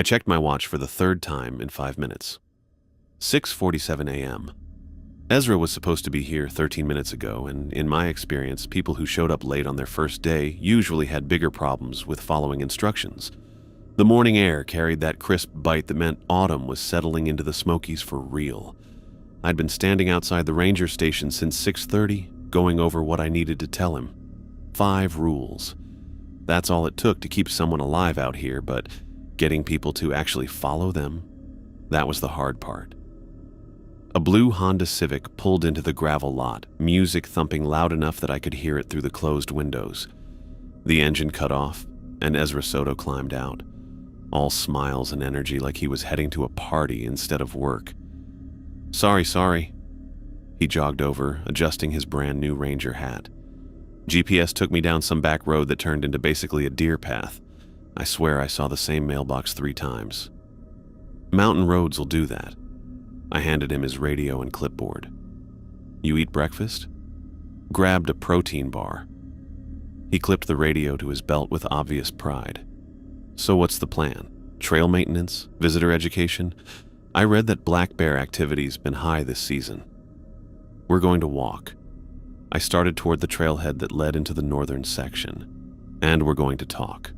I checked my watch for the third time in 5 minutes. 6:47 a.m. Ezra was supposed to be here 13 minutes ago, and in my experience, people who showed up late on their first day usually had bigger problems with following instructions. The morning air carried that crisp bite that meant autumn was settling into the Smokies for real. I'd been standing outside the ranger station since 6:30, going over what I needed to tell him. 5 rules. That's all it took to keep someone alive out here, but getting people to actually follow them, that was the hard part. A blue Honda Civic pulled into the gravel lot, music thumping loud enough that I could hear it through the closed windows. The engine cut off, and Ezra Soto climbed out, all smiles and energy like he was heading to a party instead of work. Sorry. He jogged over, adjusting his brand new Ranger hat. GPS took me down some back road that turned into basically a deer path. I swear I saw the same mailbox 3 times. Mountain roads will do that. I handed him his radio and clipboard. You eat breakfast? Grabbed a protein bar. He clipped the radio to his belt with obvious pride. So what's the plan? Trail maintenance? Visitor education? I read that black bear activity's been high this season. We're going to walk. I started toward the trailhead that led into the northern section. And we're going to talk.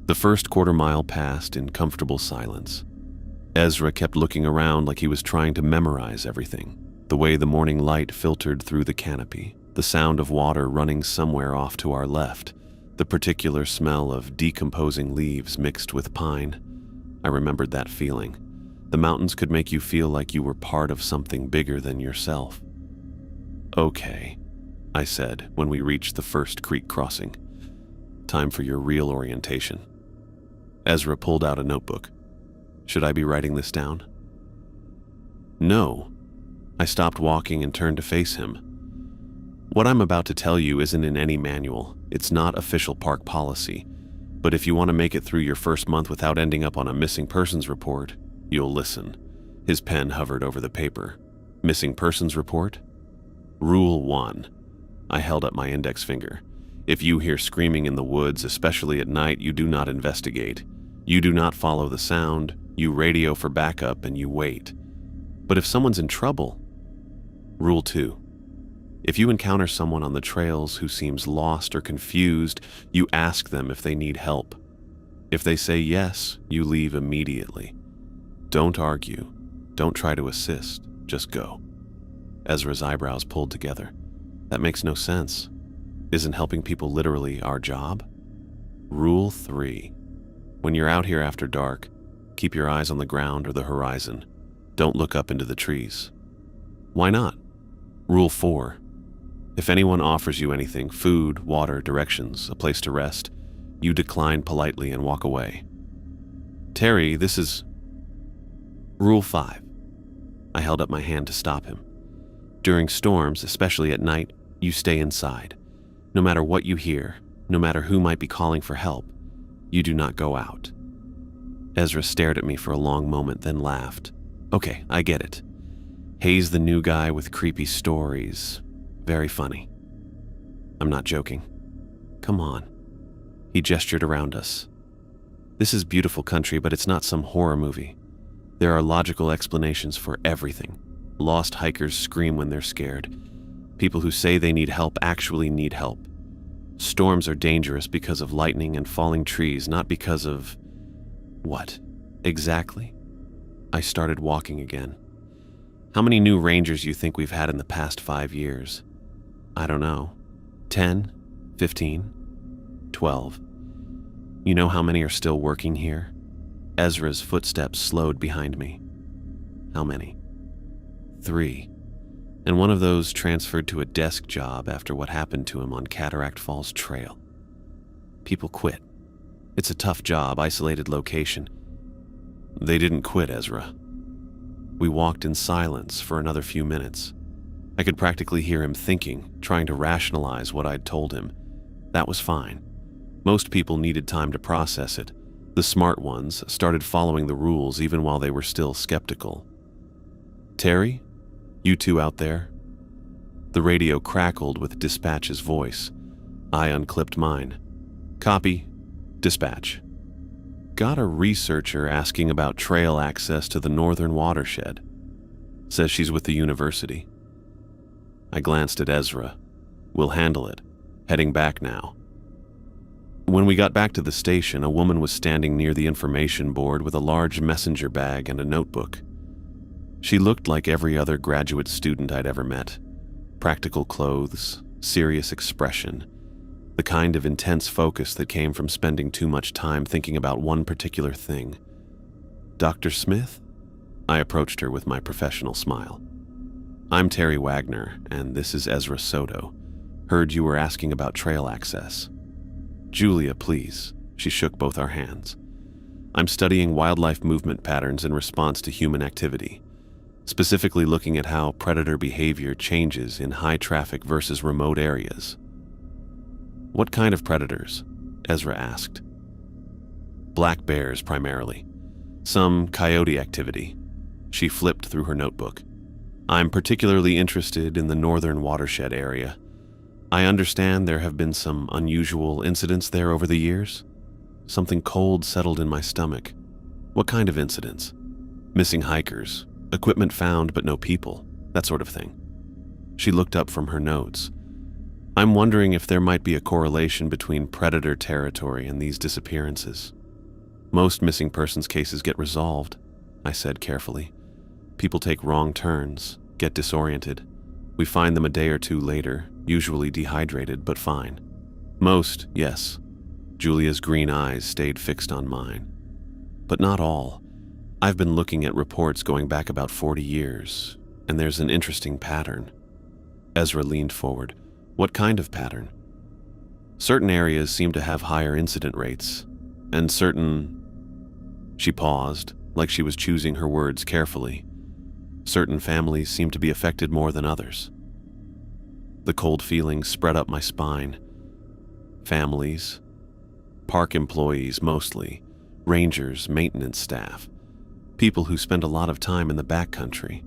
The first quarter-mile passed in comfortable silence. Ezra kept looking around like he was trying to memorize everything. The way the morning light filtered through the canopy, the sound of water running somewhere off to our left, the particular smell of decomposing leaves mixed with pine. I remembered that feeling. The mountains could make you feel like you were part of something bigger than yourself. Okay, I said when we reached the first creek crossing. Time for your real orientation. Ezra pulled out a notebook. Should I be writing this down? No. I stopped walking and turned to face him. What I'm about to tell you isn't in any manual. It's not official park policy. But if you want to make it through your first month without ending up on a missing persons report, you'll listen. His pen hovered over the paper. Missing persons report? Rule 1. I held up my index finger. If you hear screaming in the woods, especially at night, you do not investigate. You do not follow the sound. You radio for backup and you wait. But if someone's in trouble... Rule 2. If you encounter someone on the trails who seems lost or confused, you ask them if they need help. If they say yes, you leave immediately. Don't argue. Don't try to assist. Just go. Ezra's eyebrows pulled together. That makes no sense. Isn't helping people literally our job? Rule 3. When you're out here after dark, keep your eyes on the ground or the horizon. Don't look up into the trees. Why not? Rule 4. If anyone offers you anything, food, water, directions, a place to rest, you decline politely and walk away. Terry, this is... Rule 5. I held up my hand to stop him. During storms, especially at night, you stay inside. No matter what you hear, no matter who might be calling for help, you do not go out. Ezra stared at me for a long moment, then laughed. Okay, I get it. Hayes the new guy with creepy stories. Very funny. I'm not joking. Come on. He gestured around us. This is beautiful country, but it's not some horror movie. There are logical explanations for everything. Lost hikers scream when they're scared. People who say they need help actually need help. Storms are dangerous because of lightning and falling trees, not because of... What? Exactly? I started walking again. How many new rangers you think we've had in the past 5 years? I don't know. 10? 15? 12? You know how many are still working here? Ezra's footsteps slowed behind me. How many? 3. And one of those transferred to a desk job after what happened to him on Cataract Falls Trail. People quit. It's a tough job, isolated location. They didn't quit, Ezra. We walked in silence for another few minutes. I could practically hear him thinking, trying to rationalize what I'd told him. That was fine. Most people needed time to process it. The smart ones started following the rules even while they were still skeptical. Terry? You two out there? The radio crackled with Dispatch's voice. I unclipped mine. Copy. Dispatch. Got a researcher asking about trail access to the northern watershed. Says she's with the university. I glanced at Ezra. We'll handle it. Heading back now. When we got back to the station, a woman was standing near the information board with a large messenger bag and a notebook. She looked like every other graduate student I'd ever met. Practical clothes, serious expression, the kind of intense focus that came from spending too much time thinking about one particular thing. Dr. Smith? I approached her with my professional smile. I'm Terry Wagner, and this is Ezra Soto. Heard you were asking about trail access. Julia, please. She shook both our hands. I'm studying wildlife movement patterns in response to human activity, specifically looking at how predator behavior changes in high traffic versus remote areas. What kind of predators? Ezra asked. Black bears primarily. Some coyote activity. She flipped through her notebook. I'm particularly interested in the northern watershed area. I understand there have been some unusual incidents there over the years. Something cold settled in my stomach. What kind of incidents? Missing hikers, equipment found but no people, that sort of thing. She looked up from her notes. I'm wondering if there might be a correlation between predator territory and these disappearances. Most missing persons cases get resolved, I said carefully. People take wrong turns, get disoriented. We find them a day or two later, usually dehydrated, but fine. Most, yes. Julia's green eyes stayed fixed on mine. But not all. I've been looking at reports going back about 40 years, and there's an interesting pattern. Ezra leaned forward. What kind of pattern? Certain areas seem to have higher incident rates, and certain... She paused, like she was choosing her words carefully. Certain families seem to be affected more than others. The cold feeling spread up my spine. Families, park employees mostly, rangers, maintenance staff, people who spend a lot of time in the backcountry.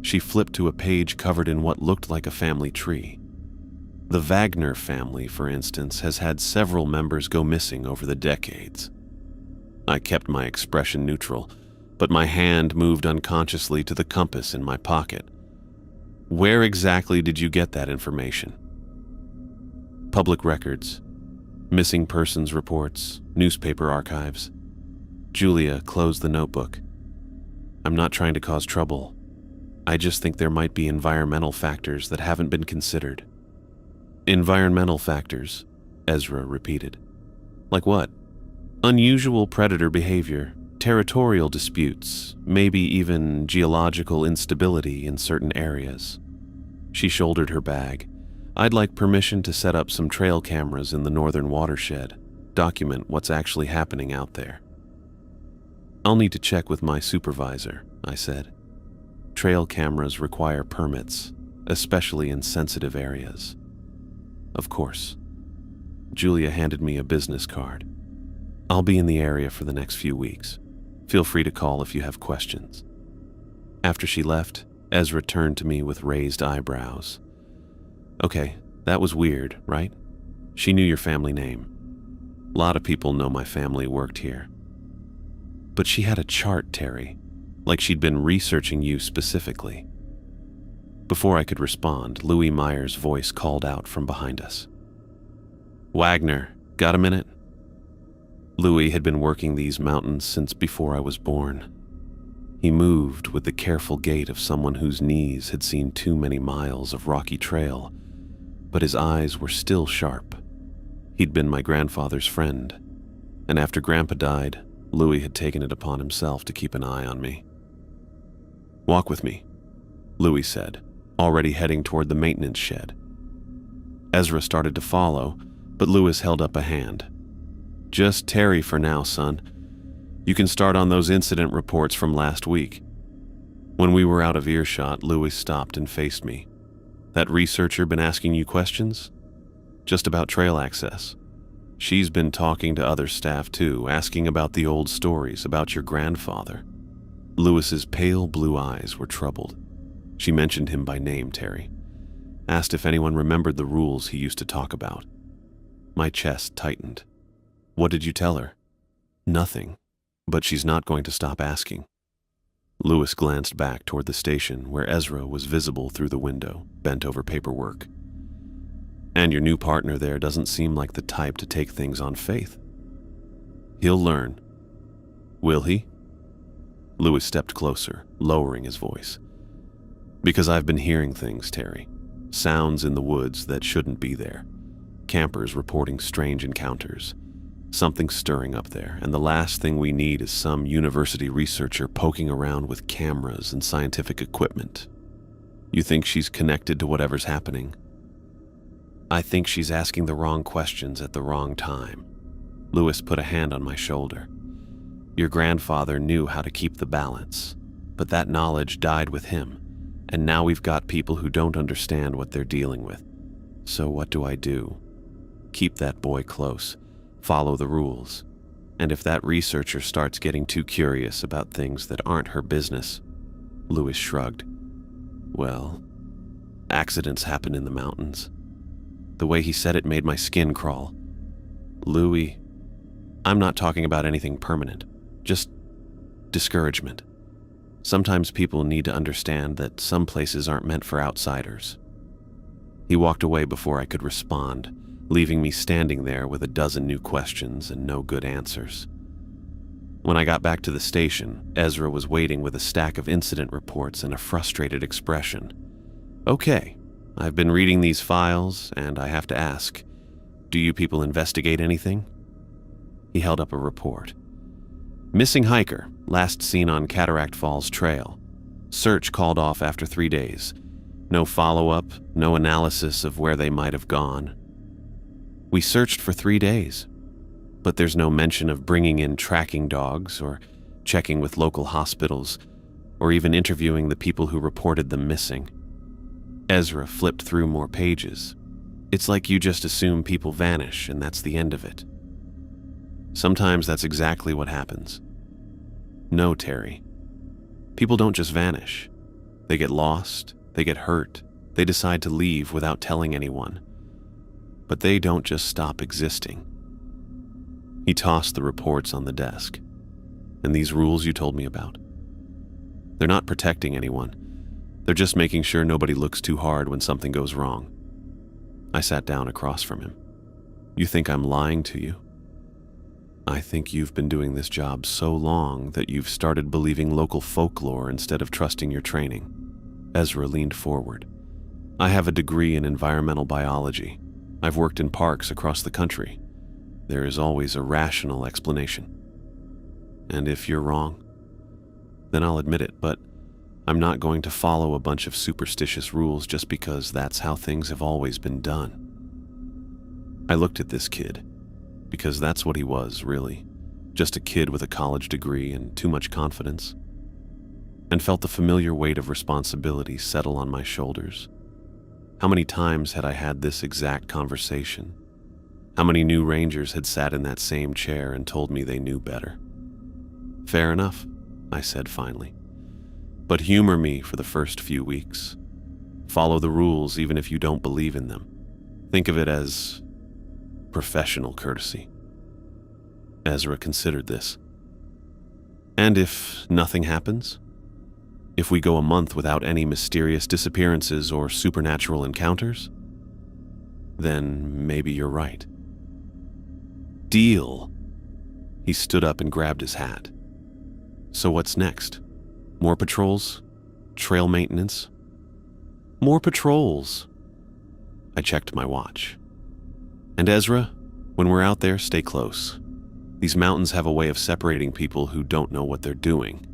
She flipped to a page covered in what looked like a family tree. The Wagner family, for instance, has had several members go missing over the decades. I kept my expression neutral, but my hand moved unconsciously to the compass in my pocket. Where exactly did you get that information? Public records, missing persons reports, newspaper archives. Julia closed the notebook. I'm not trying to cause trouble. I just think there might be environmental factors that haven't been considered. Environmental factors, Ezra repeated. Like what? Unusual predator behavior, territorial disputes, maybe even geological instability in certain areas. She shouldered her bag. I'd like permission to set up some trail cameras in the northern watershed, document what's actually happening out there. I'll need to check with my supervisor, I said. Trail cameras require permits, especially in sensitive areas. Of course. Julia handed me a business card. I'll be in the area for the next few weeks. Feel free to call if you have questions. After she left, Ezra turned to me with raised eyebrows. Okay, that was weird, right? She knew your family name. A lot of people know my family worked here. But she had a chart, Terry, like she'd been researching you specifically. Before I could respond, Louis Meyer's voice called out from behind us. Wagner, got a minute? Louis had been working these mountains since before I was born. He moved with the careful gait of someone whose knees had seen too many miles of rocky trail, but his eyes were still sharp. He'd been my grandfather's friend, and after Grandpa died, Louis had taken it upon himself to keep an eye on me. Walk with me, Louis said, already heading toward the maintenance shed. Ezra started to follow, but Louis held up a hand. Just Terry for now, son. You can start on those incident reports from last week. When we were out of earshot, Louis stopped and faced me. That researcher been asking you questions? Just about trail access. She's been talking to other staff too, asking about the old stories about your grandfather. Louis's pale blue eyes were troubled. She mentioned him by name, Terry. Asked if anyone remembered the rules he used to talk about. My chest tightened. What did you tell her? Nothing, but she's not going to stop asking. Lewis glanced back toward the station where Ezra was visible through the window, bent over paperwork. And your new partner there doesn't seem like the type to take things on faith. He'll learn. Will he? Lewis stepped closer, lowering his voice. Because I've been hearing things, Terry. Sounds in the woods that shouldn't be there. Campers reporting strange encounters. Something stirring up there, and the last thing we need is some university researcher poking around with cameras and scientific equipment. You think she's connected to whatever's happening? I think she's asking the wrong questions at the wrong time. Lewis put a hand on my shoulder. Your grandfather knew how to keep the balance, but that knowledge died with him, and now we've got people who don't understand what they're dealing with. So what do? Keep that boy close. Follow the rules. And if that researcher starts getting too curious about things that aren't her business, Lewis shrugged. Well, accidents happen in the mountains. The way he said it made my skin crawl. Louie, I'm not talking about anything permanent, just discouragement. Sometimes people need to understand that some places aren't meant for outsiders. He walked away before I could respond, leaving me standing there with a dozen new questions and no good answers. When I got back to the station, Ezra was waiting with a stack of incident reports and a frustrated expression. Okay, I've been reading these files, and I have to ask, do you people investigate anything? He held up a report. Missing hiker, last seen on Cataract Falls Trail. Search called off after 3 days. No follow-up, no analysis of where they might have gone. We searched for 3 days, but there's no mention of bringing in tracking dogs or checking with local hospitals or even interviewing the people who reported them missing. Ezra flipped through more pages. It's like you just assume people vanish and that's the end of it. Sometimes that's exactly what happens. No, Terry. People don't just vanish. They get lost, they get hurt, they decide to leave without telling anyone. But they don't just stop existing. He tossed the reports on the desk. And these rules you told me about? They're not protecting anyone. They're just making sure nobody looks too hard when something goes wrong. I sat down across from him. You think I'm lying to you? I think you've been doing this job so long that you've started believing local folklore instead of trusting your training. Ezra leaned forward. I have a degree in environmental biology. I've worked in parks across the country. There is always a rational explanation. And if you're wrong, then I'll admit it, but I'm not going to follow a bunch of superstitious rules just because that's how things have always been done. I looked at this kid, because that's what he was, really. Just a kid with a college degree and too much confidence, and felt the familiar weight of responsibility settle on my shoulders. How many times had I had this exact conversation? How many new rangers had sat in that same chair and told me they knew better? Fair enough, I said finally. But humor me for the first few weeks. Follow the rules even if you don't believe in them. Think of it as professional courtesy. Ezra considered this. And if nothing happens? If we go a month without any mysterious disappearances or supernatural encounters? Then maybe you're right. Deal. He stood up and grabbed his hat. So what's next? More patrols? Trail maintenance? More patrols. I checked my watch. And Ezra, when we're out there, stay close. These mountains have a way of separating people who don't know what they're doing.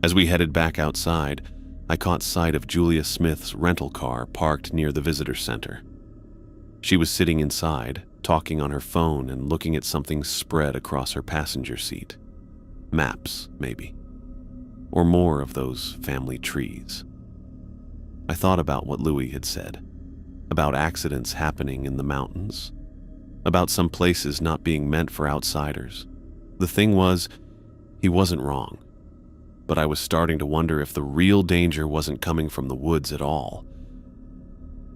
As we headed back outside, I caught sight of Julia Smith's rental car parked near the visitor center. She was sitting inside, talking on her phone and looking at something spread across her passenger seat. Maps, maybe. Or more of those family trees. I thought about what Louis had said, about accidents happening in the mountains, about some places not being meant for outsiders. The thing was, he wasn't wrong. But I was starting to wonder if the real danger wasn't coming from the woods at all.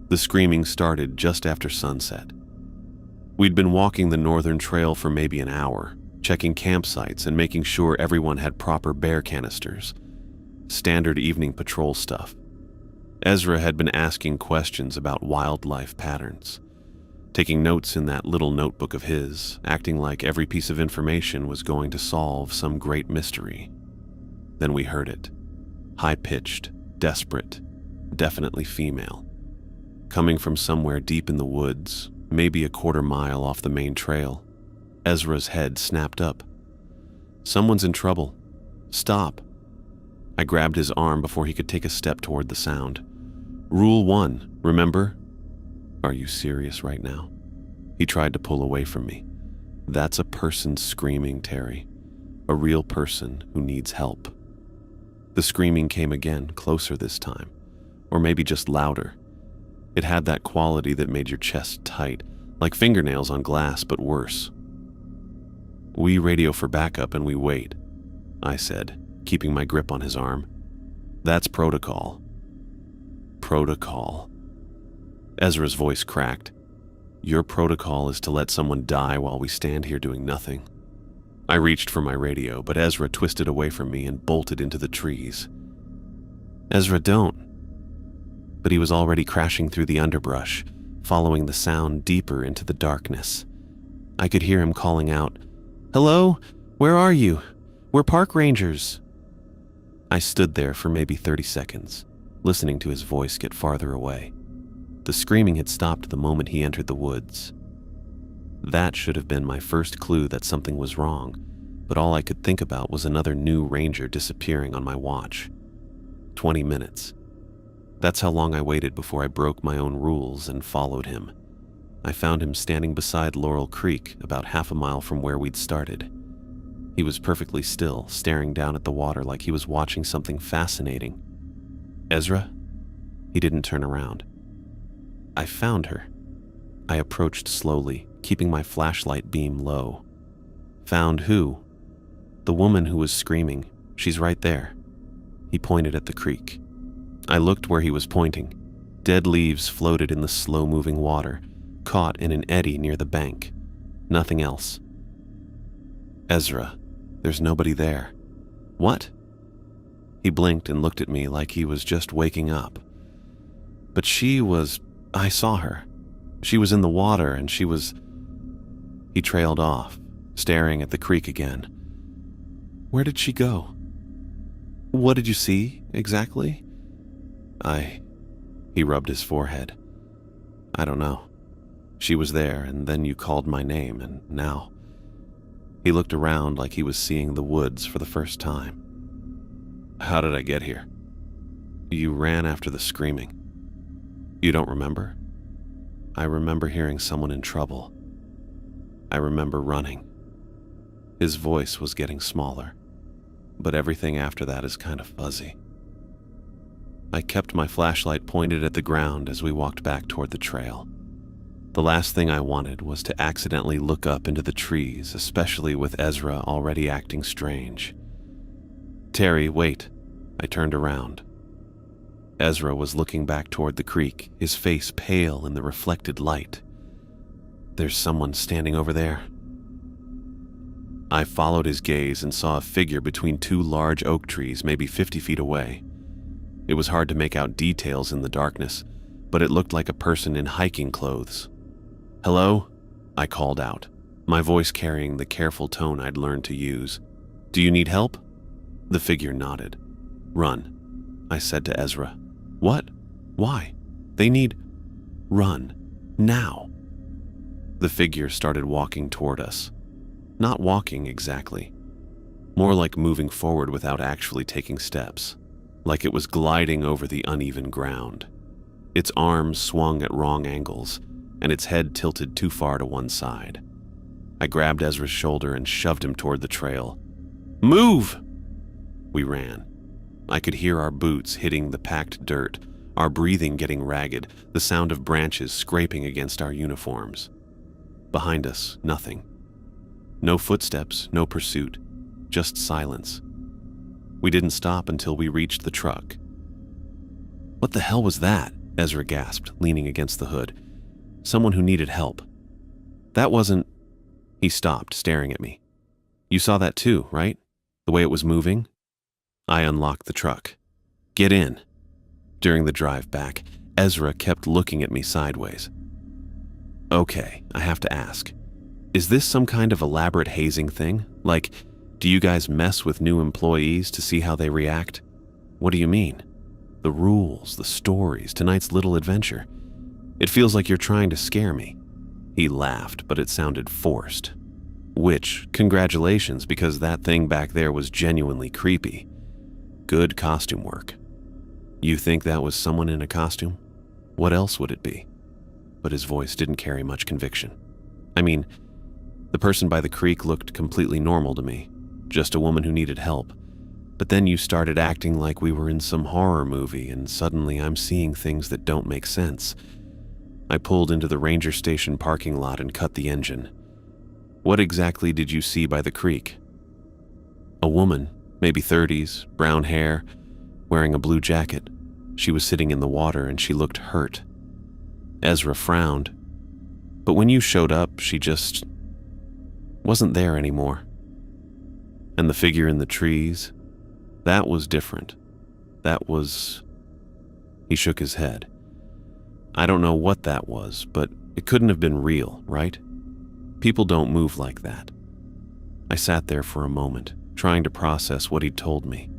The screaming started just after sunset. We'd been walking the northern trail for maybe an hour, checking campsites and making sure everyone had proper bear canisters. Standard evening patrol stuff. Ezra had been asking questions about wildlife patterns, taking notes in that little notebook of his, acting like every piece of information was going to solve some great mystery. Then we heard it. High-pitched, desperate, definitely female. Coming from somewhere deep in the woods, maybe a quarter mile off the main trail. Ezra's head snapped up. Someone's in trouble. Stop. I grabbed his arm before he could take a step toward the sound. Rule 1, remember? Are you serious right now? He tried to pull away from me. That's a person screaming, Terry. A real person who needs help. The screaming came again, closer this time. Or maybe just louder. It had that quality that made your chest tight, like fingernails on glass, but worse. We radio for backup and we wait, I said, keeping my grip on his arm. That's protocol. Protocol. Ezra's voice cracked. Your protocol is to let someone die while we stand here doing nothing. I reached for my radio, but Ezra twisted away from me and bolted into the trees. Ezra, don't. But he was already crashing through the underbrush, following the sound deeper into the darkness. I could hear him calling out, "Hello? Where are you? We're park rangers." I stood there for maybe 30 seconds, listening to his voice get farther away. The screaming had stopped the moment he entered the woods. That should have been my first clue that something was wrong, but all I could think about was another new ranger disappearing on my watch. 20 minutes. That's how long I waited before I broke my own rules and followed him. I found him standing beside Laurel Creek, about half a mile from where we'd started. He was perfectly still, staring down at the water like he was watching something fascinating. Ezra? He didn't turn around. I found her. I approached slowly, keeping my flashlight beam low. Found who? The woman who was screaming. She's right there. He pointed at the creek. I looked where he was pointing. Dead leaves floated in the slow-moving water, caught in an eddy near the bank. Nothing else. Ezra, there's nobody there. What? He blinked and looked at me like he was just waking up. But I saw her. She was in the water and she was... He trailed off, staring at the creek again. Where did she go? What did you see, exactly? He rubbed his forehead. I don't know. She was there, and then you called my name, and now... He looked around like he was seeing the woods for the first time. How did I get here? You ran after the screaming. You don't remember? I remember hearing someone in trouble. I remember running. His voice was getting smaller, but everything after that is kind of fuzzy. I kept my flashlight pointed at the ground as we walked back toward the trail. The last thing I wanted was to accidentally look up into the trees, especially with Ezra already acting strange. Terry, wait. I turned around. Ezra was looking back toward the creek, his face pale in the reflected light. There's someone standing over there. I followed his gaze and saw a figure between two large oak trees, maybe 50 feet away. It was hard to make out details in the darkness, but it looked like a person in hiking clothes. Hello? I called out, my voice carrying the careful tone I'd learned to use. Do you need help? The figure nodded. Run, I said to Ezra. What? Why? They need... Run. Now. The figure started walking toward us. Not walking exactly. More like moving forward without actually taking steps. Like it was gliding over the uneven ground. Its arms swung at wrong angles, and its head tilted too far to one side. I grabbed Ezra's shoulder and shoved him toward the trail. Move! We ran. I could hear our boots hitting the packed dirt, our breathing getting ragged, the sound of branches scraping against our uniforms. Behind us, nothing. No footsteps, no pursuit, just silence. We didn't stop until we reached the truck. What the hell was that? Ezra gasped, leaning against the hood. Someone who needed help. That wasn't... He stopped, staring at me. You saw that too, right? The way it was moving? I unlocked the truck. Get in. During the drive back, Ezra kept looking at me sideways. Okay, I have to ask. Is this some kind of elaborate hazing thing? Like, do you guys mess with new employees to see how they react? What do you mean? The rules, the stories, tonight's little adventure. It feels like you're trying to scare me. He laughed, but it sounded forced. Which, congratulations, because that thing back there was genuinely creepy. Good costume work. You think that was someone in a costume? What else would it be? But his voice didn't carry much conviction. I mean, the person by the creek looked completely normal to me, just a woman who needed help. But then you started acting like we were in some horror movie, and suddenly I'm seeing things that don't make sense. I pulled into the ranger station parking lot and cut the engine. What exactly did you see by the creek? A woman, maybe 30s, brown hair, wearing a blue jacket. She was sitting in the water and she looked hurt. Ezra frowned. But when you showed up, she just wasn't there anymore. And the figure in the trees, that was different. That was... He shook his head. I don't know what that was, but it couldn't have been real, right? People don't move like that. I sat there for a moment, trying to process what he'd told me.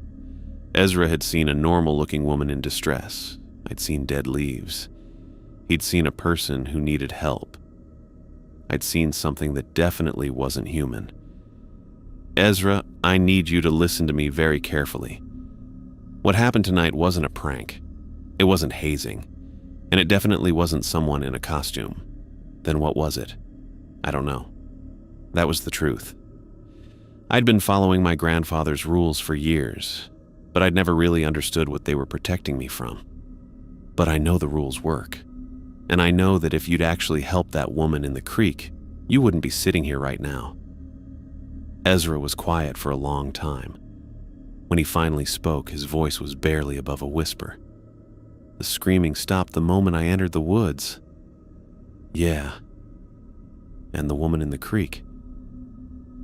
Ezra had seen a normal-looking woman in distress. I'd seen dead leaves. He'd seen a person who needed help. I'd seen something that definitely wasn't human. Ezra, I need you to listen to me very carefully. What happened tonight wasn't a prank. It wasn't hazing. And it definitely wasn't someone in a costume. Then what was it? I don't know. That was the truth. I'd been following my grandfather's rules for years, but I'd never really understood what they were protecting me from. But I know the rules work. And I know that if you'd actually helped that woman in the creek, you wouldn't be sitting here right now. Ezra was quiet for a long time. When he finally spoke, his voice was barely above a whisper. The screaming stopped the moment I entered the woods. Yeah. And the woman in the creek.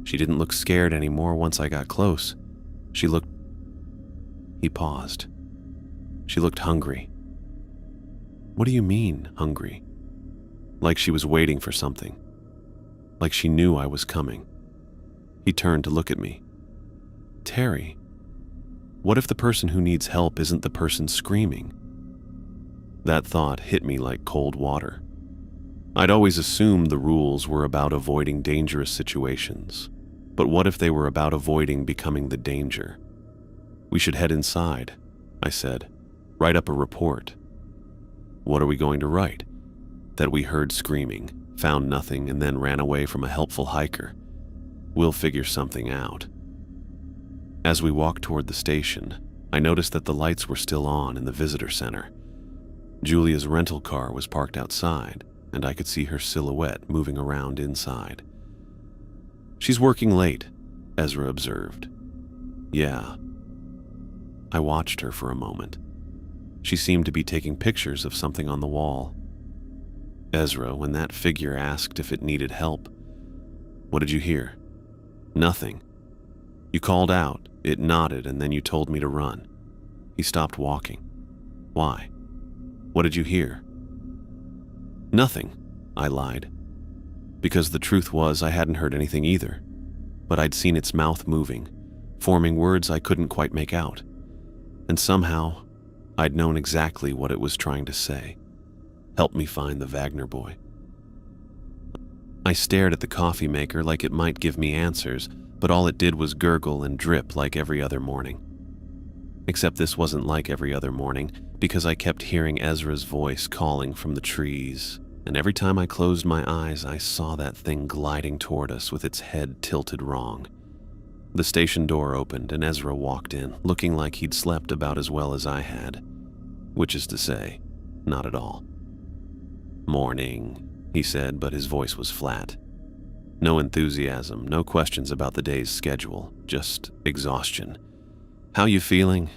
She didn't look scared anymore once I got close. She looked... He paused. She looked hungry. What do you mean, hungry? Like she was waiting for something. Like she knew I was coming. He turned to look at me. Terry, what if the person who needs help isn't the person screaming? That thought hit me like cold water. I'd always assumed the rules were about avoiding dangerous situations. But what if they were about avoiding becoming the danger? We should head inside, I said. Write up a report. What are we going to write? That we heard screaming, found nothing, and then ran away from a helpful hiker. We'll figure something out. As we walked toward the station, I noticed that the lights were still on in the visitor center. Julia's rental car was parked outside, and I could see her silhouette moving around inside. She's working late, Ezra observed. Yeah. I watched her for a moment. She seemed to be taking pictures of something on the wall. Ezra, when that figure asked if it needed help, what did you hear? Nothing. You called out, it nodded, and then you told me to run. He stopped walking. Why? What did you hear? Nothing, I lied. Because the truth was I hadn't heard anything either, but I'd seen its mouth moving, forming words I couldn't quite make out. And somehow, I'd known exactly what it was trying to say. Help me find the Wagner boy. I stared at the coffee maker like it might give me answers, but all it did was gurgle and drip like every other morning. Except this wasn't like every other morning, because I kept hearing Ezra's voice calling from the trees, and every time I closed my eyes, I saw that thing gliding toward us with its head tilted wrong. The station door opened and Ezra walked in, looking like he'd slept about as well as I had. Which is to say, not at all. Morning, he said, but his voice was flat. No enthusiasm, no questions about the day's schedule, just exhaustion. How you feeling?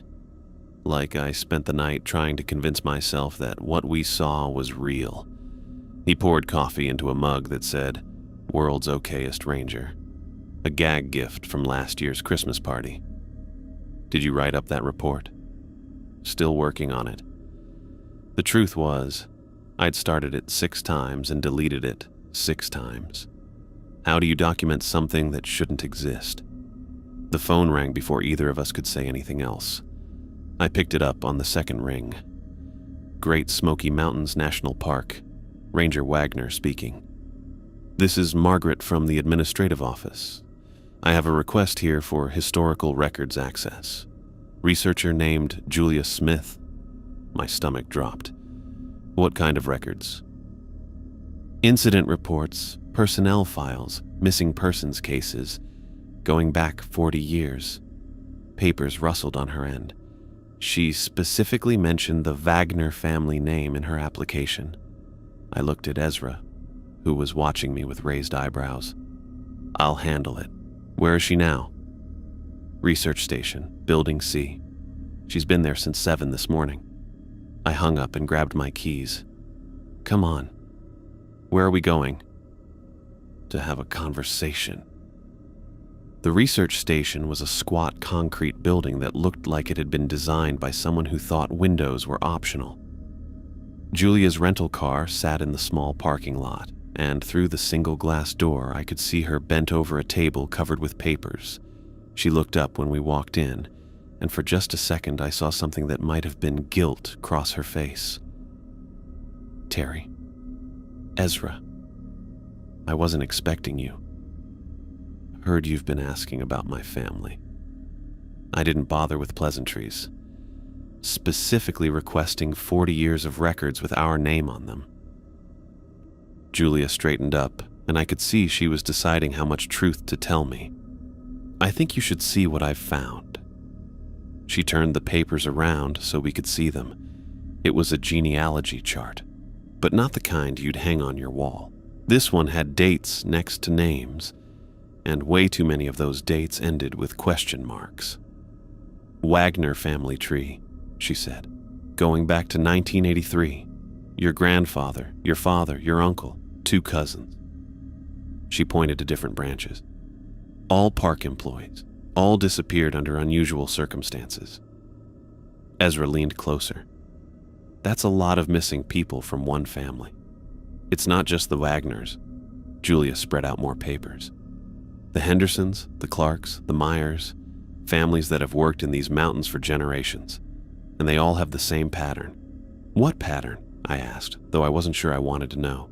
Like I spent the night trying to convince myself that what we saw was real. He poured coffee into a mug that said, World's Okayest Ranger. A gag gift from last year's Christmas party. Did you write up that report? Still working on it. The truth was, I'd started it 6 times and deleted it 6 times. How do you document something that shouldn't exist? The phone rang before either of us could say anything else. I picked it up on the second ring. Great Smoky Mountains National Park. Ranger Wagner speaking. This is Margaret from the administrative office. I have a request here for historical records access. Researcher named Julia Smith. My stomach dropped. What kind of records? Incident reports, personnel files, missing persons cases, going back 40 years. Papers rustled on her end. She specifically mentioned the Wagner family name in her application. I looked at Ezra, who was watching me with raised eyebrows. I'll handle it. Where is she now? Research station, Building C. She's been there since 7 this morning. I hung up and grabbed my keys. Come on. Where are we going? To have a conversation. The research station was a squat concrete building that looked like it had been designed by someone who thought windows were optional. Julia's rental car sat in the small parking lot, and through the single glass door I could see her bent over a table covered with papers. She looked up when we walked in, and for just a second I saw something that might have been guilt cross her face. Terry. Ezra. I wasn't expecting you. Heard you've been asking about my family. I didn't bother with pleasantries, specifically requesting 40 years of records with our name on them. Julia straightened up, and I could see she was deciding how much truth to tell me. I think you should see what I've found. She turned the papers around so we could see them. It was a genealogy chart, but not the kind you'd hang on your wall. This one had dates next to names, and way too many of those dates ended with question marks. Wagner family tree, she said, going back to 1983. Your grandfather, your father, your uncle, 2 cousins. She pointed to different branches. All park employees, all disappeared under unusual circumstances. Ezra leaned closer. That's a lot of missing people from one family. It's not just the Wagners. Julia spread out more papers. The Hendersons, the Clarks, the Myers, families that have worked in these mountains for generations, and they all have the same pattern. What pattern? I asked, though I wasn't sure I wanted to know.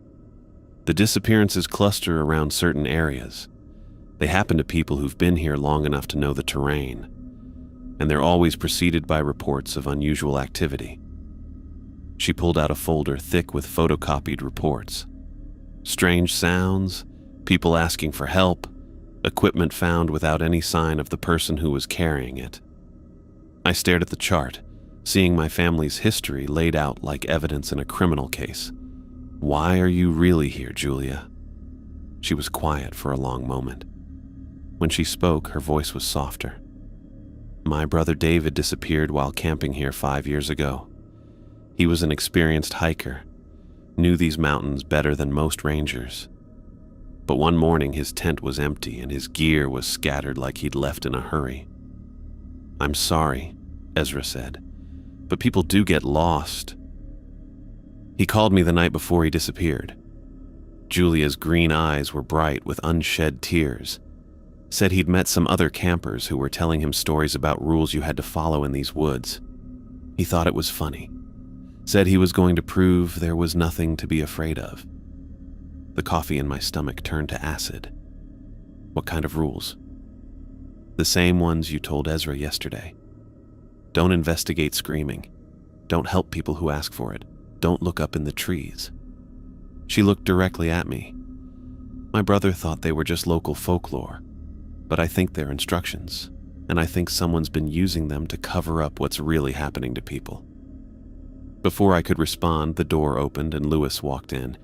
The disappearances cluster around certain areas. They happen to people who've been here long enough to know the terrain, and they're always preceded by reports of unusual activity. She pulled out a folder thick with photocopied reports. Strange sounds, people asking for help, equipment found without any sign of the person who was carrying it. I stared at the chart, seeing my family's history laid out like evidence in a criminal case. Why are you really here, Julia? She was quiet for a long moment. When she spoke, her voice was softer. My brother David disappeared while camping here 5 years ago. He was an experienced hiker, knew these mountains better than most rangers. But one morning his tent was empty and his gear was scattered like he'd left in a hurry. I'm sorry, Ezra said, but people do get lost. He called me the night before he disappeared. Julia's green eyes were bright with unshed tears. Said he'd met some other campers who were telling him stories about rules you had to follow in these woods. He thought it was funny. Said he was going to prove there was nothing to be afraid of. The coffee in my stomach turned to acid. What kind of rules? The same ones you told Ezra yesterday. Don't investigate screaming. Don't help people who ask for it. Don't look up in the trees. She looked directly at me. My brother thought they were just local folklore, but I think they're instructions, and I think someone's been using them to cover up what's really happening to people. Before I could respond, the door opened and Lewis walked in.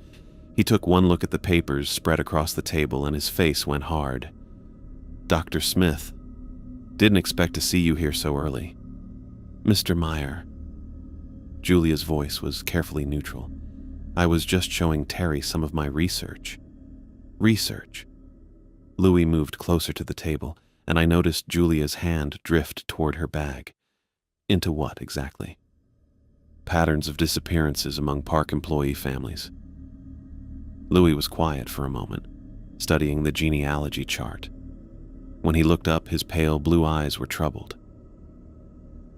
He took one look at the papers spread across the table and his face went hard. Dr. Smith, didn't expect to see you here so early. Mr. Meyer. Julia's voice was carefully neutral. I was just showing Terry some of my research. Research. Louis moved closer to the table, and I noticed Julia's hand drift toward her bag. Into what, exactly? Patterns of disappearances among park employee families. Louis was quiet for a moment, studying the genealogy chart. When he looked up, his pale blue eyes were troubled.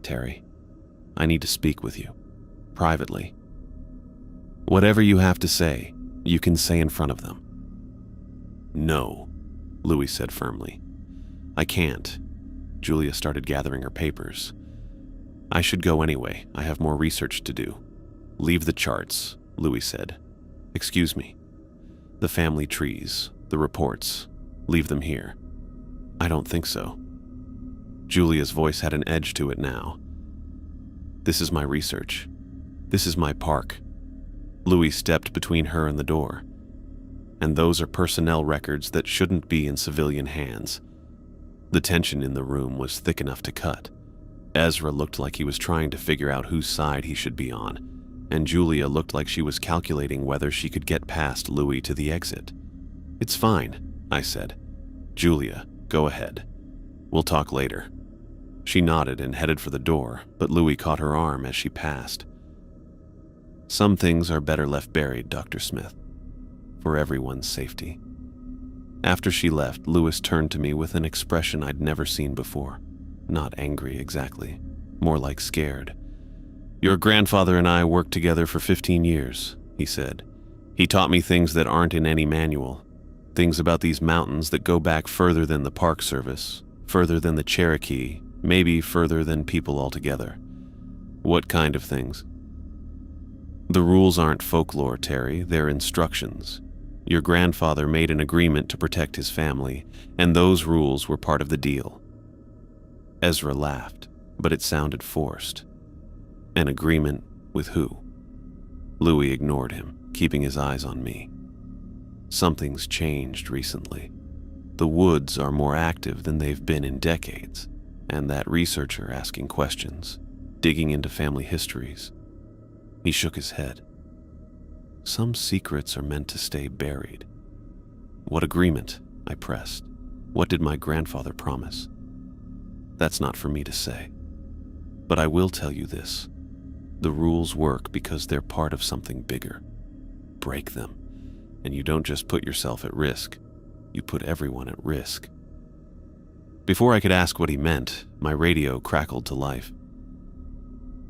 "Terry, I need to speak with you, privately. Whatever you have to say, you can say in front of them." "No," Louis said firmly. "I can't." Julia started gathering her papers. "I should go anyway. I have more research to do." "Leave the charts," Louis said. "Excuse me. The family trees, the reports, leave them here." "I don't think so." Julia's voice had an edge to it now. "This is my research. This is my park." Louis stepped between her and the door. "And those are personnel records that shouldn't be in civilian hands." The tension in the room was thick enough to cut. Ezra looked like he was trying to figure out whose side he should be on, and Julia looked like she was calculating whether she could get past Louis to the exit. "It's fine," I said. "Julia, go ahead. We'll talk later." She nodded and headed for the door, but Louis caught her arm as she passed. "Some things are better left buried, Dr. Smith, for everyone's safety." After she left, Louis turned to me with an expression I'd never seen before. Not angry exactly, more like scared. "Your grandfather and I worked together for 15 years, he said. "He taught me things that aren't in any manual. Things about these mountains that go back further than the Park Service, further than the Cherokee, maybe further than people altogether." "What kind of things?" "The rules aren't folklore, Terry, they're instructions. Your grandfather made an agreement to protect his family, and those rules were part of the deal." Ezra laughed, but it sounded forced. "An agreement with who?" Louis ignored him, keeping his eyes on me. "Something's changed recently. The woods are more active than they've been in decades, and that researcher asking questions, digging into family histories." He shook his head. "Some secrets are meant to stay buried." "What agreement?" I pressed. "What did my grandfather promise?" "That's not for me to say. But I will tell you this. The rules work because they're part of something bigger. Break them, and you don't just put yourself at risk, you put everyone at risk." Before I could ask what he meant, my radio crackled to life.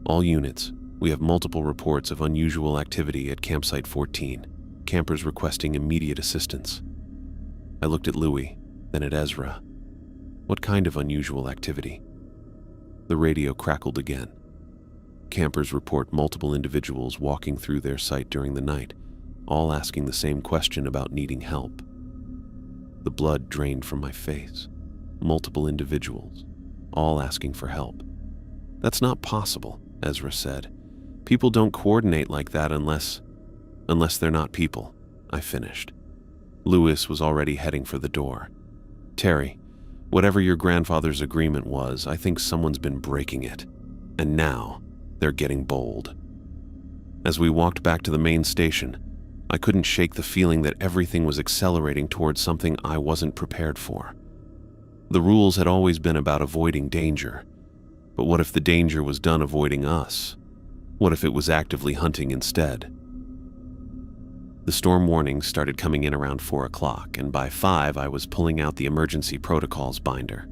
"All units, we have multiple reports of unusual activity at Campsite 14. Campers requesting immediate assistance." I looked at Louis, then at Ezra. "What kind of unusual activity?" The radio crackled again. "Campers report multiple individuals walking through their site during the night, all asking the same question about needing help." The blood drained from my face. Multiple individuals, all asking for help. "That's not possible," Ezra said. "People don't coordinate like that unless they're not people," I finished. Louis was already heading for the door. "Terry, whatever your grandfather's agreement was, I think someone's been breaking it. And now, they're getting bold." As we walked back to the main station, I couldn't shake the feeling that everything was accelerating towards something I wasn't prepared for. The rules had always been about avoiding danger. But what if the danger was done avoiding us? What if it was actively hunting instead? The storm warnings started coming in around 4 o'clock, and by 5 I was pulling out the emergency protocols binder.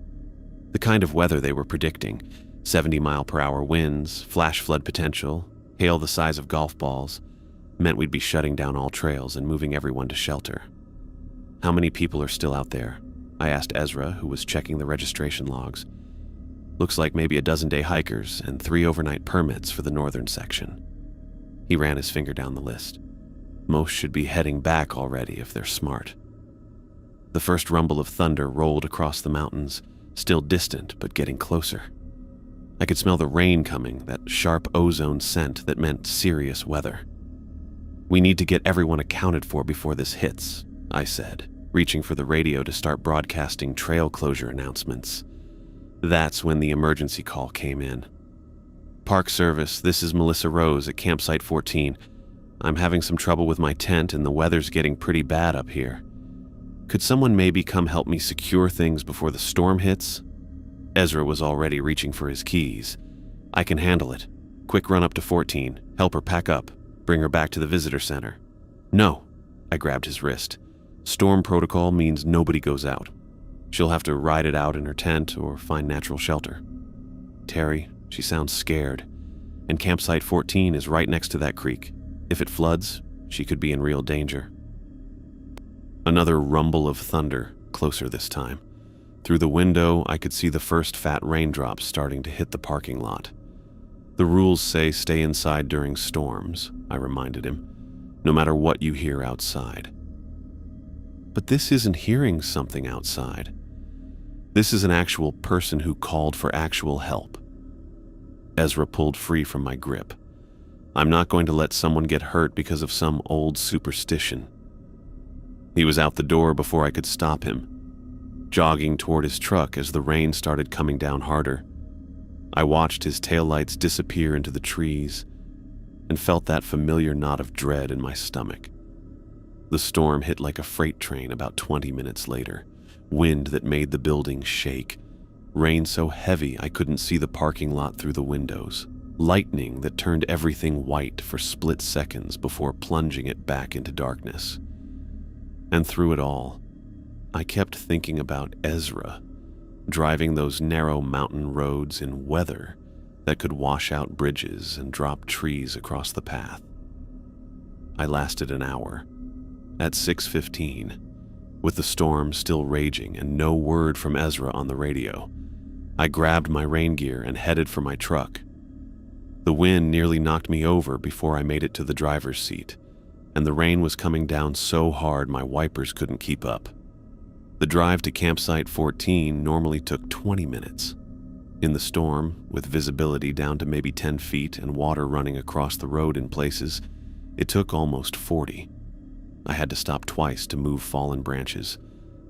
The kind of weather they were predicting, 70-mile-per-hour winds, flash flood potential, hail the size of golf balls, meant we'd be shutting down all trails and moving everyone to shelter. "How many people are still out there?" I asked Ezra, who was checking the registration logs. "Looks like maybe a dozen-day hikers and 3 overnight permits for the northern section." He ran his finger down the list. "Most should be heading back already if they're smart." The first rumble of thunder rolled across the mountains, still distant but getting closer. I could smell the rain coming, that sharp ozone scent that meant serious weather. "We need to get everyone accounted for before this hits," I said, reaching for the radio to start broadcasting trail closure announcements. That's when the emergency call came in. "Park Service, this is Melissa Rose at Campsite 14. I'm having some trouble with my tent and the weather's getting pretty bad up here." Could someone maybe come help me secure things before the storm hits? Ezra was already reaching for his keys. I can handle it. Quick run up to 14, help her pack up, bring her back to the visitor center. No, I grabbed his wrist. Storm protocol means nobody goes out. She'll have to ride it out in her tent or find natural shelter. Terry, she sounds scared, and campsite 14 is right next to that creek. If it floods, she could be in real danger. Another rumble of thunder, closer this time. Through the window, I could see the first fat raindrops starting to hit the parking lot. The rules say stay inside during storms, I reminded him, no matter what you hear outside. But this isn't hearing something outside. This is an actual person who called for actual help. Ezra pulled free from my grip. I'm not going to let someone get hurt because of some old superstition. He was out the door before I could stop him, jogging toward his truck as the rain started coming down harder. I watched his taillights disappear into the trees and felt that familiar knot of dread in my stomach. The storm hit like a freight train about 20 minutes later, wind that made the building shake, rain so heavy I couldn't see the parking lot through the windows, lightning that turned everything white for split seconds before plunging it back into darkness. And through it all, I kept thinking about Ezra, driving those narrow mountain roads in weather that could wash out bridges and drop trees across the path. I lasted an hour. At 6:15, with the storm still raging and no word from Ezra on the radio, I grabbed my rain gear and headed for my truck. The wind nearly knocked me over before I made it to the driver's seat, and the rain was coming down so hard my wipers couldn't keep up. The drive to campsite 14 normally took 20 minutes. In the storm, with visibility down to maybe 10 feet and water running across the road in places, it took almost 40. I had to stop twice to move fallen branches,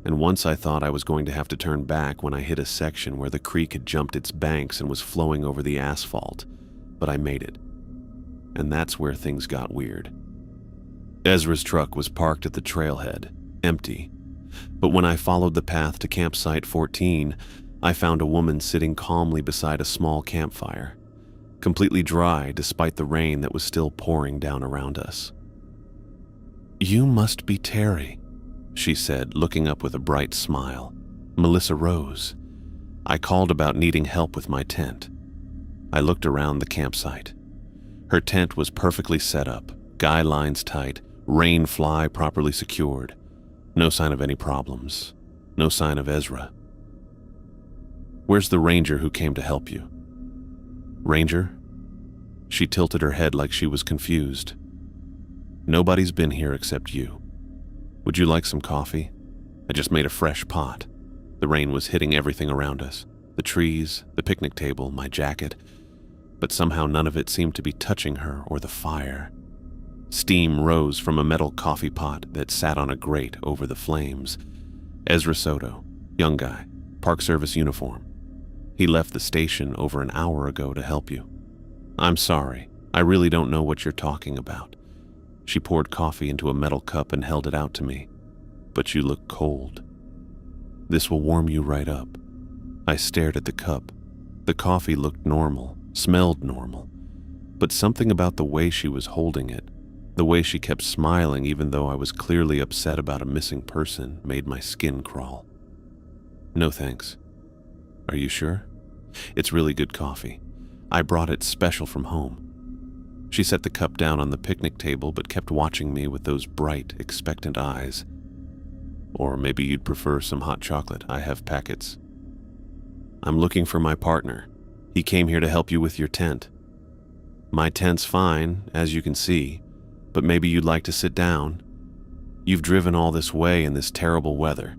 and once I thought I was going to have to turn back when I hit a section where the creek had jumped its banks and was flowing over the asphalt, but I made it. And that's where things got weird. Ezra's truck was parked at the trailhead, empty, but when I followed the path to campsite 14, I found a woman sitting calmly beside a small campfire, completely dry despite the rain that was still pouring down around us. "You must be Terry," she said, looking up with a bright smile. "Melissa Rose. I called about needing help with my tent." I looked around the campsite. Her tent was perfectly set up, guy lines tight, rain fly properly secured. No sign of any problems. No sign of Ezra. "Where's the ranger who came to help you?" "Ranger?" She tilted her head like she was confused. "Nobody's been here except you. Would you like some coffee? I just made a fresh pot." The rain was hitting everything around us. The trees, the picnic table, my jacket. But somehow none of it seemed to be touching her or the fire. Steam rose from a metal coffee pot that sat on a grate over the flames. Ezra Soto, young guy, Park Service uniform. He left the station over an hour ago to help you. "I'm sorry, I really don't know what you're talking about." She poured coffee into a metal cup and held it out to me. "But you look cold. This will warm you right up." I stared at the cup. The coffee looked normal, smelled normal, but something about the way she was holding it, the way she kept smiling even though I was clearly upset about a missing person, made my skin crawl. "No thanks." "Are you sure? It's really good coffee. I brought it special from home." She set the cup down on the picnic table but kept watching me with those bright, expectant eyes. "Or maybe you'd prefer some hot chocolate. I have packets." "I'm looking for my partner. He came here to help you with your tent." "My tent's fine, as you can see, but maybe you'd like to sit down. You've driven all this way in this terrible weather.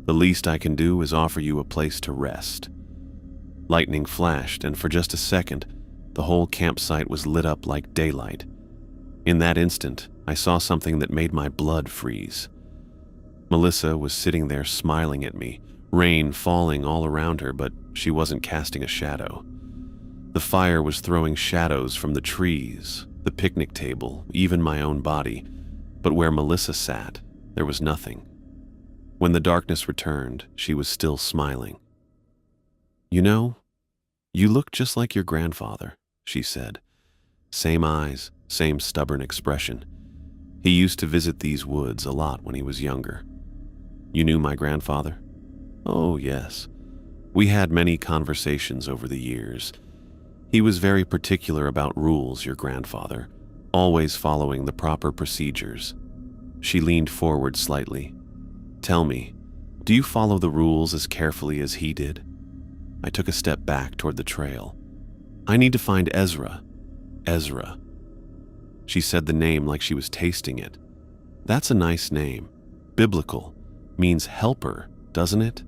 The least I can do is offer you a place to rest." Lightning flashed, and for just a second, the whole campsite was lit up like daylight. In that instant, I saw something that made my blood freeze. Melissa was sitting there smiling at me, rain falling all around her, but she wasn't casting a shadow. The fire was throwing shadows from the trees, the picnic table, even my own body, but where Melissa sat, there was nothing. When the darkness returned, she was still smiling. "You know, you look just like your grandfather," she said. "Same eyes, same stubborn expression. He used to visit these woods a lot when he was younger." "You knew my grandfather?" "Oh, yes. We had many conversations over the years. He was very particular about rules, your grandfather, always following the proper procedures." She leaned forward slightly. "Tell me, do you follow the rules as carefully as he did?" I took a step back toward the trail. "I need to find Ezra." "Ezra." She said the name like she was tasting it. "That's a nice name. Biblical. Means helper, doesn't it?"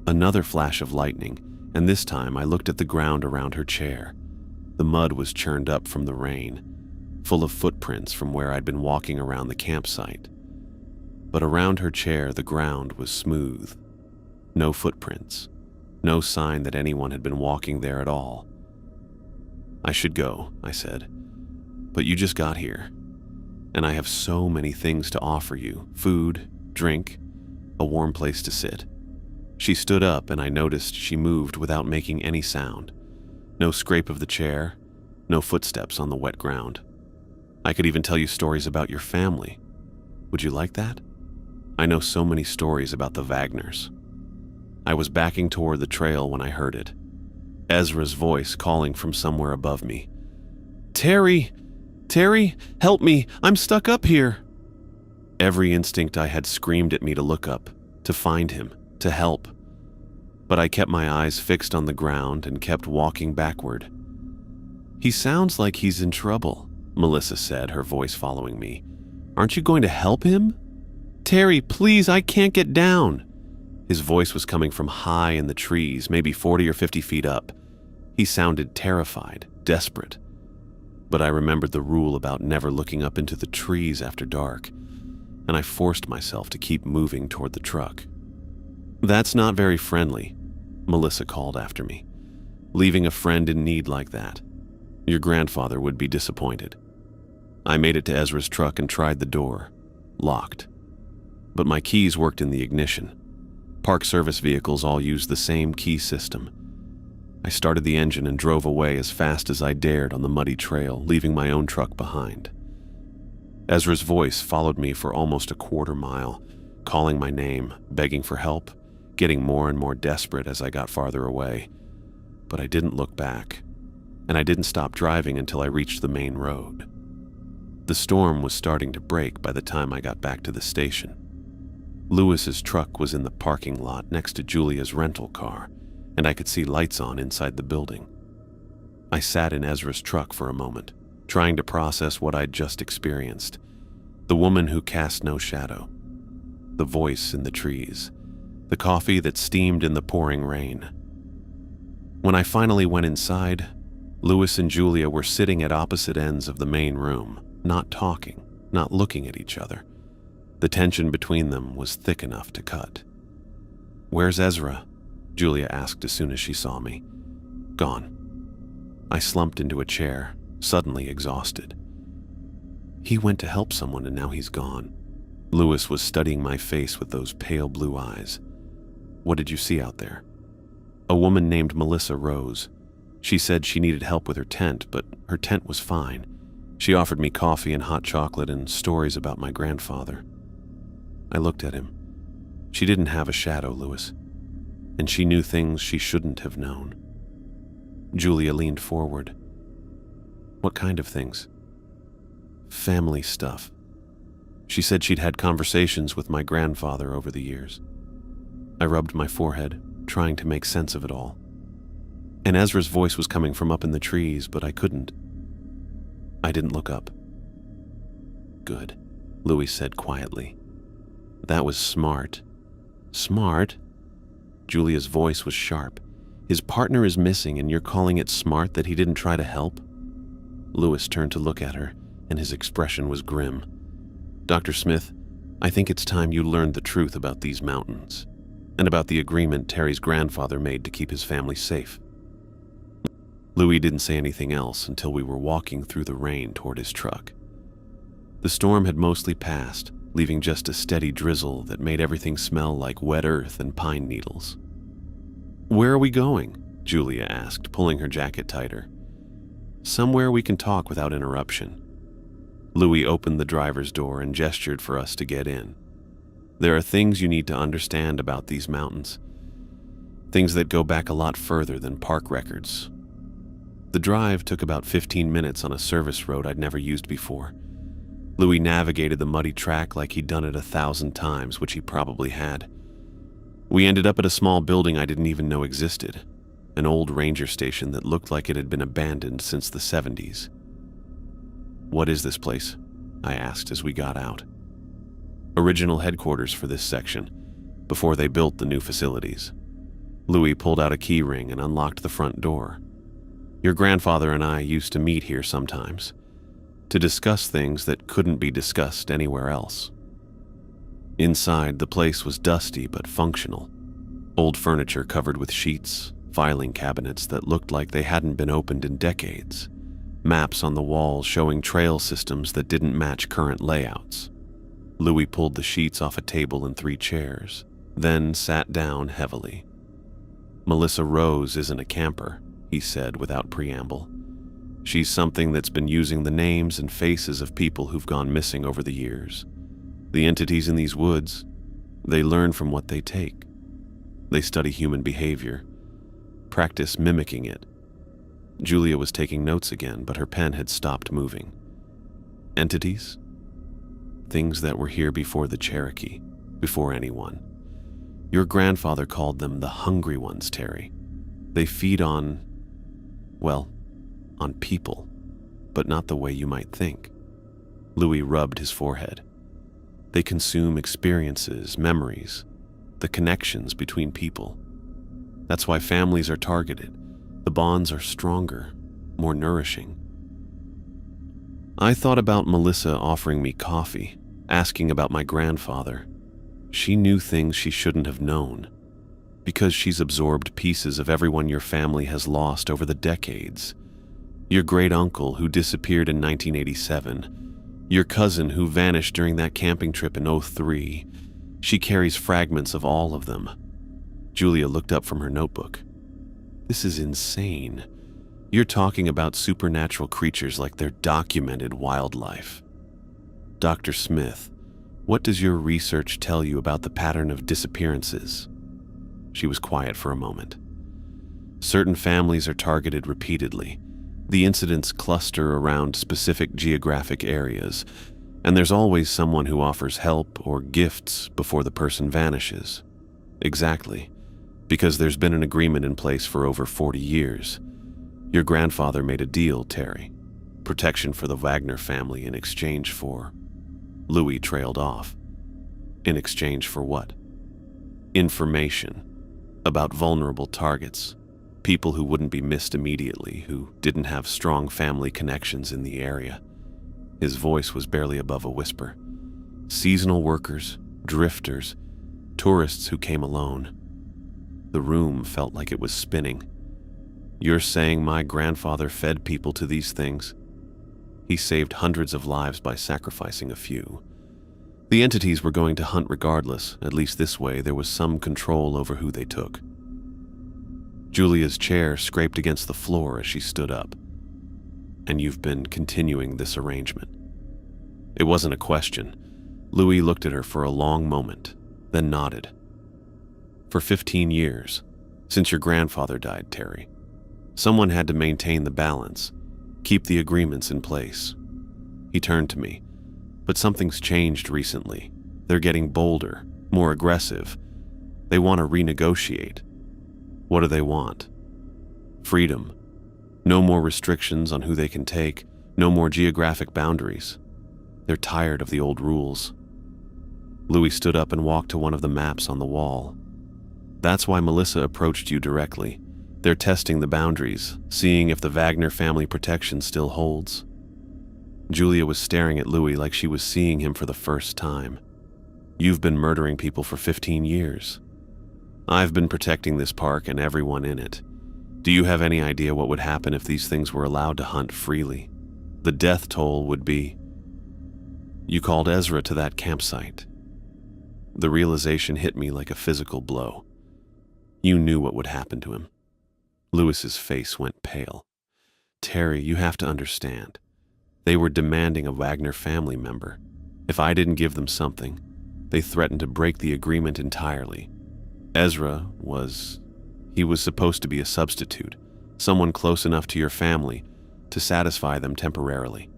Another flash of lightning, and this time I looked at the ground around her chair. The mud was churned up from the rain, full of footprints from where I'd been walking around the campsite. But around her chair, the ground was smooth. No footprints. No sign that anyone had been walking there at all. "I should go," I said. "But you just got here. And I have so many things to offer you. Food, drink, a warm place to sit." She stood up and I noticed she moved without making any sound. No scrape of the chair, no footsteps on the wet ground. "I could even tell you stories about your family. Would you like that? I know so many stories about the Wagners." I was backing toward the trail when I heard it. Ezra's voice calling from somewhere above me. "Terry! Terry, help me! I'm stuck up here!" Every instinct I had screamed at me to look up, to find him, to help. But I kept my eyes fixed on the ground and kept walking backward. "He sounds like he's in trouble," Melissa said, her voice following me. "Aren't you going to help him?" "Terry, please, I can't get down." His voice was coming from high in the trees, maybe 40 or 50 feet up. He sounded terrified, desperate. But I remembered the rule about never looking up into the trees after dark, and I forced myself to keep moving toward the truck. "That's not very friendly," Melissa called after me. "Leaving a friend in need like that. Your grandfather would be disappointed." I made it to Ezra's truck and tried the door. Locked. But my keys worked in the ignition. Park service vehicles all use the same key system. I started the engine and drove away as fast as I dared on the muddy trail, leaving my own truck behind. Ezra's voice followed me for almost a quarter mile, calling my name, begging for help, getting more and more desperate as I got farther away. But I didn't look back, and I didn't stop driving until I reached the main road. The storm was starting to break by the time I got back to the station. Lewis's truck was in the parking lot next to Julia's rental car, and I could see lights on inside the building. I sat in Ezra's truck for a moment, trying to process what I'd just experienced. The woman who cast no shadow. The voice in the trees. The coffee that steamed in the pouring rain. When I finally went inside, Lewis and Julia were sitting at opposite ends of the main room, not talking, not looking at each other. The tension between them was thick enough to cut. "Where's Ezra?" Julia asked as soon as she saw me. "Gone." I slumped into a chair, suddenly exhausted. "He went to help someone and now he's gone." Lewis was studying my face with those pale blue eyes. "What did you see out there?" A woman named Melissa rose. She said she needed help with her tent, but her tent was fine. She offered me coffee and hot chocolate and stories about my grandfather. I looked at him. She didn't have a shadow, Lewis, and she knew things she shouldn't have known. Julia leaned forward. "What kind of things?" "Family stuff." She said she'd had conversations with my grandfather over the years. I rubbed my forehead, trying to make sense of it all. And Ezra's voice was coming from up in the trees, but I couldn't. I didn't look up. "Good," Louis said quietly. "That was smart." "Smart?" Julia's voice was sharp. "His partner is missing and you're calling it smart that he didn't try to help?" Louis turned to look at her, and his expression was grim. "Dr. Smith, I think it's time you learned the truth about these mountains, and about the agreement Terry's grandfather made to keep his family safe." Louis didn't say anything else until we were walking through the rain toward his truck. The storm had mostly passed, leaving just a steady drizzle that made everything smell like wet earth and pine needles. "Where are we going?" Julia asked, pulling her jacket tighter. "Somewhere we can talk without interruption." Louis opened the driver's door and gestured for us to get in. "There are things you need to understand about these mountains. Things that go back a lot further than park records." The drive took about 15 minutes on a service road I'd never used before. Louis navigated the muddy track like he'd done it 1,000 times, which he probably had. We ended up at a small building I didn't even know existed, an old ranger station that looked like it had been abandoned since the 70s. "What is this place?" I asked as we got out. "Original headquarters for this section, before they built the new facilities." Louis pulled out a key ring and unlocked the front door. "Your grandfather and I used to meet here sometimes, to discuss things that couldn't be discussed anywhere else." Inside, the place was dusty but functional. Old furniture covered with sheets, filing cabinets that looked like they hadn't been opened in decades, maps on the walls showing trail systems that didn't match current layouts. Louis pulled the sheets off a table and 3 chairs, then sat down heavily. "Melissa Rose isn't a camper," he said without preamble. "She's something that's been using the names and faces of people who've gone missing over the years. The entities in these woods, they learn from what they take. They study human behavior, practice mimicking it." Julia was taking notes again, but her pen had stopped moving. "Entities? Things that were here before the Cherokee, before anyone. Your grandfather called them the hungry ones, Terry. They feed on, well, on people, but not the way you might think." Louis rubbed his forehead. "They consume experiences, memories, the connections between people. That's why families are targeted. The bonds are stronger, more nourishing." I thought about Melissa offering me coffee, asking about my grandfather. She knew things she shouldn't have known, because she's absorbed pieces of everyone your family has lost over the decades. Your great-uncle who disappeared in 1987, your cousin who vanished during that camping trip in '03. She carries fragments of all of them. Julia looked up from her notebook. "This is insane. You're talking about supernatural creatures like they're documented wildlife. Dr. Smith, what does your research tell you about the pattern of disappearances?" She was quiet for a moment. "Certain families are targeted repeatedly. The incidents cluster around specific geographic areas, and there's always someone who offers help or gifts before the person vanishes." "Exactly, because there's been an agreement in place for over 40 years. Your grandfather made a deal, Terry. Protection for the Wagner family in exchange for..." Louis trailed off. "In exchange for what?" "Information about vulnerable targets, people who wouldn't be missed immediately, who didn't have strong family connections in the area." His voice was barely above a whisper. "Seasonal workers, drifters, tourists who came alone." The room felt like it was spinning. "You're saying my grandfather fed people to these things?" "He saved hundreds of lives by sacrificing a few. The entities were going to hunt regardless. At least this way there was some control over who they took." Julia's chair scraped against the floor as she stood up. "And you've been continuing this arrangement?" It wasn't a question. Louis looked at her for a long moment, then nodded. "For 15 years, since your grandfather died, Terry. Someone had to maintain the balance, keep the agreements in place." He turned to me. "But something's changed recently. They're getting bolder, more aggressive. They want to renegotiate." "What do they want?" "Freedom. No more restrictions on who they can take, no more geographic boundaries. They're tired of the old rules." Louis stood up and walked to one of the maps on the wall. "That's why Melissa approached you directly. They're testing the boundaries, seeing if the Wagner family protection still holds." Julia was staring at Louis like she was seeing him for the first time. "You've been murdering people for 15 years. I've been protecting this park and everyone in it. Do you have any idea what would happen if these things were allowed to hunt freely? The death toll would be..." You called Ezra to that campsite. The realization hit me like a physical blow. You knew what would happen to him. Lewis's face went pale. Terry, you have to understand. They were demanding a Wagner family member. If I didn't give them something, they threatened to break the agreement entirely. Ezra was supposed to be a substitute, someone close enough to your family to satisfy them temporarily.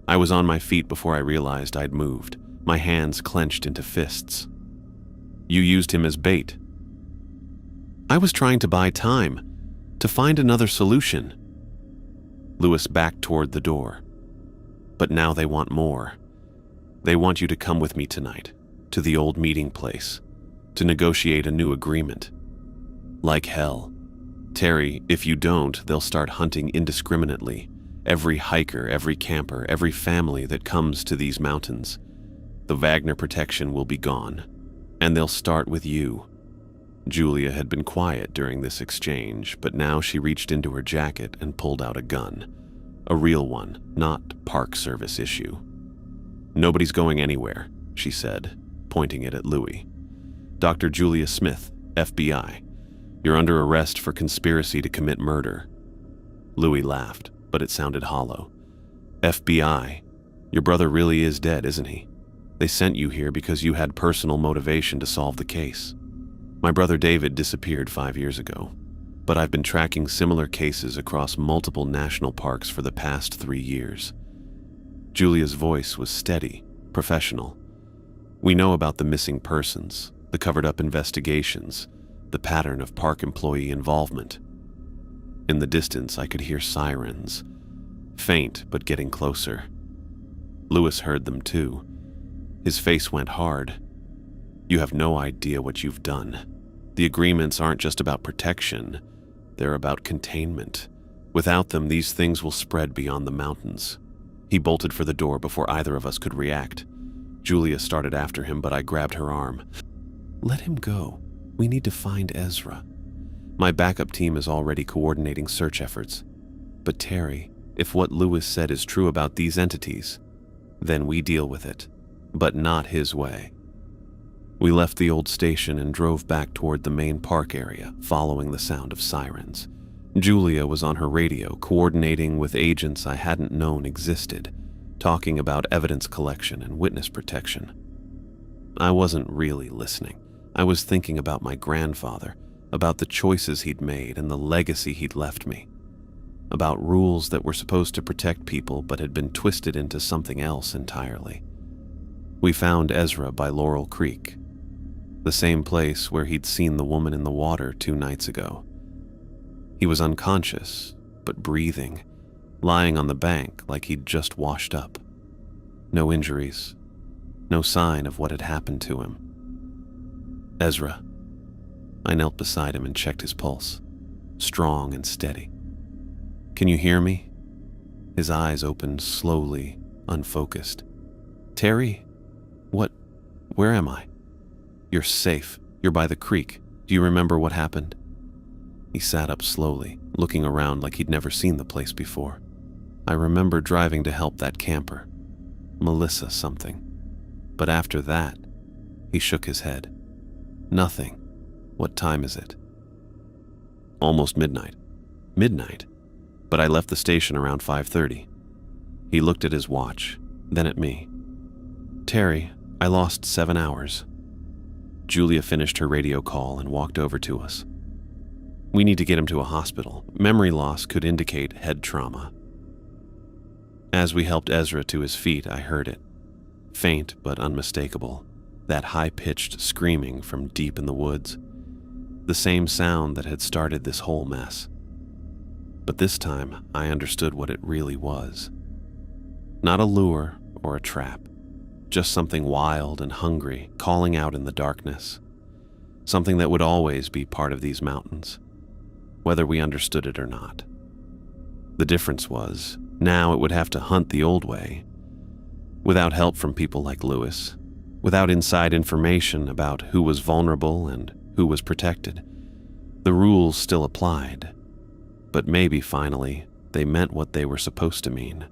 I was on my feet before I realized I'd moved, my hands clenched into fists. You used him as bait. I was trying to buy time, to find another solution. Lewis backed toward the door. But now they want more. They want you to come with me tonight, to the old meeting place, to negotiate a new agreement. Like hell. Terry, if you don't, they'll start hunting indiscriminately. Every hiker, every camper, every family that comes to these mountains. The Wagner protection will be gone, and they'll start with you. Julia had been quiet during this exchange, but now she reached into her jacket and pulled out a gun. A real one, not Park Service issue. Nobody's going anywhere, she said, pointing it at Louis. Dr. Julia Smith, FBI. You're under arrest for conspiracy to commit murder. Louis laughed, but it sounded hollow. FBI? Your brother really is dead, isn't he? They sent you here because you had personal motivation to solve the case. My brother David disappeared 5 years ago, but I've been tracking similar cases across multiple national parks for the past 3 years. Julia's voice was steady, professional. We know about the missing persons, the covered-up investigations, the pattern of park employee involvement. In the distance, I could hear sirens, faint but getting closer. Lewis heard them too. His face went hard. You have no idea what you've done. The agreements aren't just about protection, they're about containment. Without them, these things will spread beyond the mountains. He bolted for the door before either of us could react. Julia started after him, but I grabbed her arm. Let him go. We need to find Ezra. My backup team is already coordinating search efforts. But Terry, if what Lewis said is true about these entities, then we deal with it, but not his way. We left the old station and drove back toward the main park area, following the sound of sirens. Julia was on her radio, coordinating with agents I hadn't known existed, talking about evidence collection and witness protection. I wasn't really listening. I was thinking about my grandfather, about the choices he'd made and the legacy he'd left me, about rules that were supposed to protect people but had been twisted into something else entirely. We found Ezra by Laurel Creek, the same place where he'd seen the woman in the water 2 nights ago. He was unconscious, but breathing, lying on the bank like he'd just washed up. No injuries, no sign of what had happened to him. Ezra. I knelt beside him and checked his pulse, strong and steady. Can you hear me? His eyes opened slowly, unfocused. Terry? Where am I? You're safe. You're by the creek. Do you remember what happened? He sat up slowly, looking around like he'd never seen the place before. I remember driving to help that camper. Melissa something. But after that, he shook his head. Nothing. What time is it? Almost midnight. Midnight? But I left the station around 5:30. He looked at his watch, then at me. Terry, I lost 7 hours. Julia finished her radio call and walked over to us. We need to get him to a hospital. Memory loss could indicate head trauma. As we helped Ezra to his feet, I heard it. Faint but unmistakable. That high-pitched screaming from deep in the woods. The same sound that had started this whole mess. But this time, I understood what it really was. Not a lure or a trap. Just something wild and hungry, calling out in the darkness. Something that would always be part of these mountains, whether we understood it or not. The difference was, now it would have to hunt the old way, without help from people like Lewis, without inside information about who was vulnerable and who was protected. The rules still applied, but maybe finally they meant what they were supposed to mean.